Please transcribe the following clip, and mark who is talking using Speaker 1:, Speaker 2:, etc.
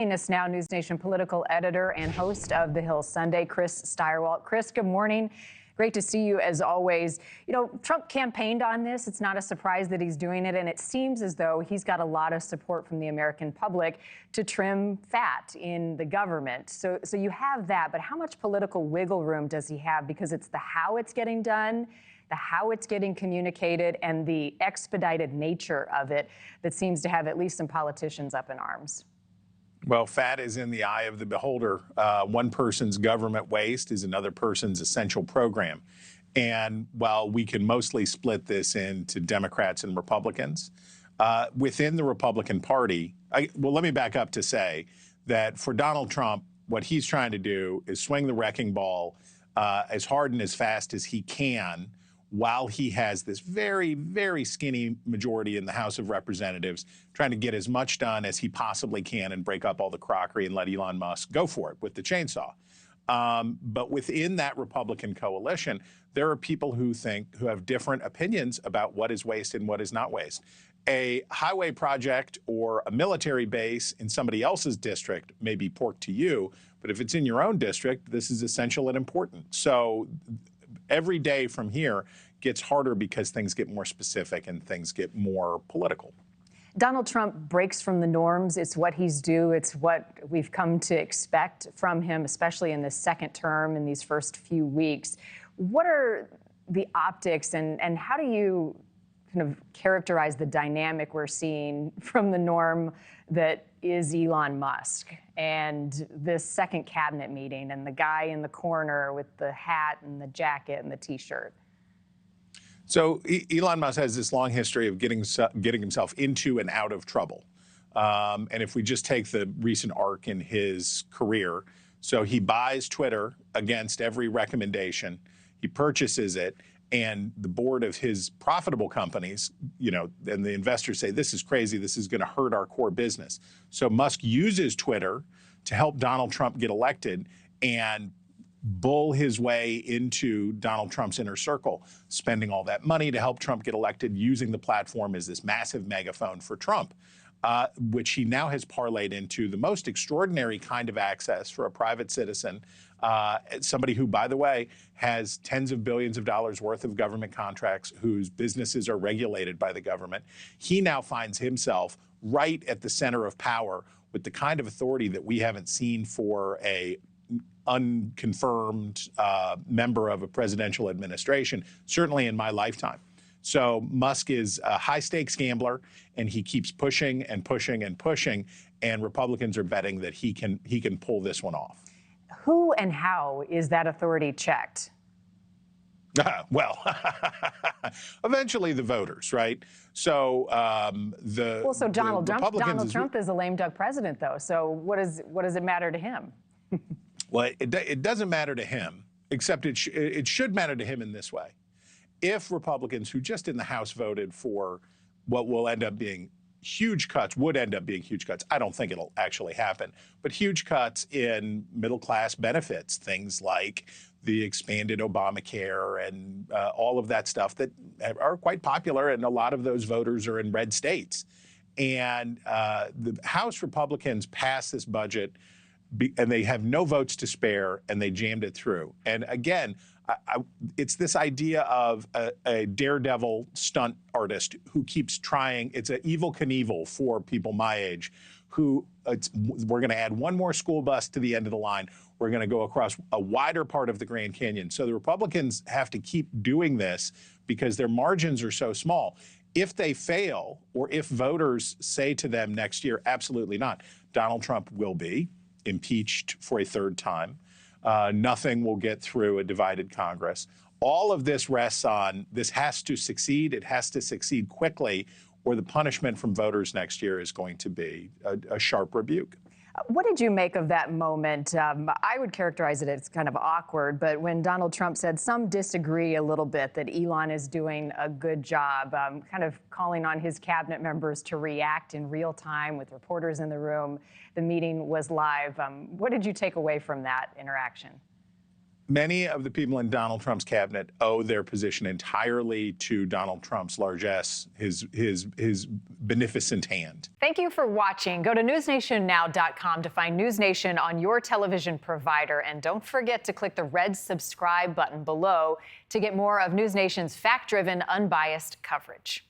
Speaker 1: Joining us now, NewsNation political editor and host of The Hill Sunday, Chris Stirewalt. Chris, good morning. Great to see you as always. You know, Trump campaigned on this. It's not a surprise that he's doing it, and it seems as though he's got a lot of support from the American public to trim fat in the government. So you have that, but how much political wiggle room does he have? Because it's the how it's getting done, the how it's getting communicated, and the expedited nature of it that seems to have at least some politicians up in arms.
Speaker 2: Well, fat is in the eye of the beholder. One person's government waste is another person's essential program. And while we can mostly split this into Democrats and Republicans, within the Republican Party, well, let me back up to say that for Donald Trump, what he's trying to do is swing the wrecking ball as hard and as fast as he can while he has this very, very skinny majority in the House of Representatives, trying to get as much done as he possibly can and break up all the crockery and let Elon Musk go for it with the chainsaw. But within that Republican coalition, there are people who have different opinions about what is waste and what is not waste. A highway project or a military base in somebody else's district may be pork to you, but if it's in your own district, this is essential and important. So every day from here gets harder because things get more specific and things get more political.
Speaker 1: Donald Trump breaks from the norms. It's what he's due. It's what we've come to expect from him, especially in this second term, in these first few weeks. What are the optics and how do you kind of characterize the dynamic we're seeing from the norm that is Elon Musk and this second cabinet meeting and the guy in the corner with the hat and the jacket and the T-shirt?
Speaker 2: So Elon Musk has this long history of getting himself into and out of trouble. And if we just take the recent arc in his career, so he buys Twitter against every recommendation, he purchases it, and the board of his profitable companies, you know, and the investors say, this is crazy, this is going to hurt our core business. So Musk uses Twitter to help Donald Trump get elected and bull his way into Donald Trump's inner circle, spending all that money to help Trump get elected, using the platform as this massive megaphone for Trump, which he now has parlayed into the most extraordinary kind of access for a private citizen, somebody who, by the way, has tens of billions of dollars worth of government contracts, whose businesses are regulated by the government. He now finds himself right at the center of power with the kind of authority that we haven't seen for a unconfirmed member of a presidential administration, certainly in my lifetime. So Musk is a high-stakes gambler, and he keeps pushing and pushing and pushing, and Republicans are betting that he can pull this one off.
Speaker 1: Who and how is that authority checked?
Speaker 2: Well, eventually the voters, right? So
Speaker 1: Donald Trump is a lame duck president, though. So what does it matter to him?
Speaker 2: Well, it doesn't matter to him, except it should matter to him in this way. If Republicans who just in the House voted for what will end up being huge cuts, would end up being huge cuts, I don't think it'll actually happen, but huge cuts in middle-class benefits, things like the expanded Obamacare and all of that stuff that are quite popular, and a lot of those voters are in red states. And the House Republicans passed this budget and they have no votes to spare, and they jammed it through. And again, it's this idea of a daredevil stunt artist who keeps trying. It's an Evel Knievel for people my age, who we're going to add one more school bus to the end of the line. We're going to go across a wider part of the Grand Canyon. So the Republicans have to keep doing this because their margins are so small. If they fail, or if voters say to them next year, absolutely not, Donald Trump will be impeached for a third time. Nothing will get through a divided Congress. All of this rests on this has to succeed. It has to succeed quickly, or the punishment from voters next year is going to be a sharp rebuke.
Speaker 1: What did you make of that moment? I would characterize it as kind of awkward, but when Donald Trump said some disagree a little bit that Elon is doing a good job, kind of calling on his cabinet members to react in real time with reporters in the room. The meeting was live. What did you take away from that interaction?
Speaker 2: Many of the people in Donald Trump's cabinet owe their position entirely to Donald Trump's largesse, his beneficent hand.
Speaker 1: Thank you for watching. Go to newsnationnow.com to find NewsNation on your television provider. And don't forget to click the red subscribe button below to get more of NewsNation's fact-driven, unbiased coverage.